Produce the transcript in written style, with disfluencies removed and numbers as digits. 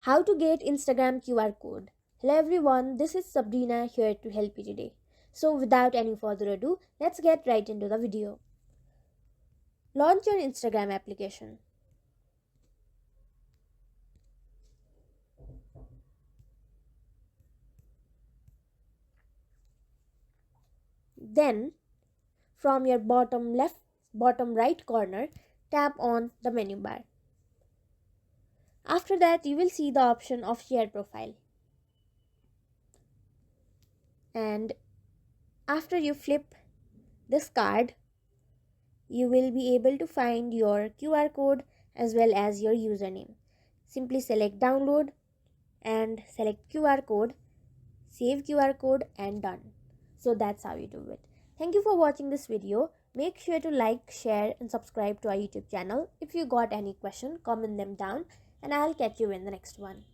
How to get Instagram QR code. Hello everyone, this is Sabrina here to help you today. So without any further ado, let's get right into the video. Launch your Instagram application. Then from your bottom right corner, tap on the menu bar. After that, you will see the option of share profile. And after you flip this card, you will be able to find your QR code as well as your username. Simply select download and select QR code, save QR code and done. So that's how you do it. Thank you for watching this video. Make sure to like, share and subscribe to our YouTube channel. If you got any question, comment them down and I'll catch you in the next one.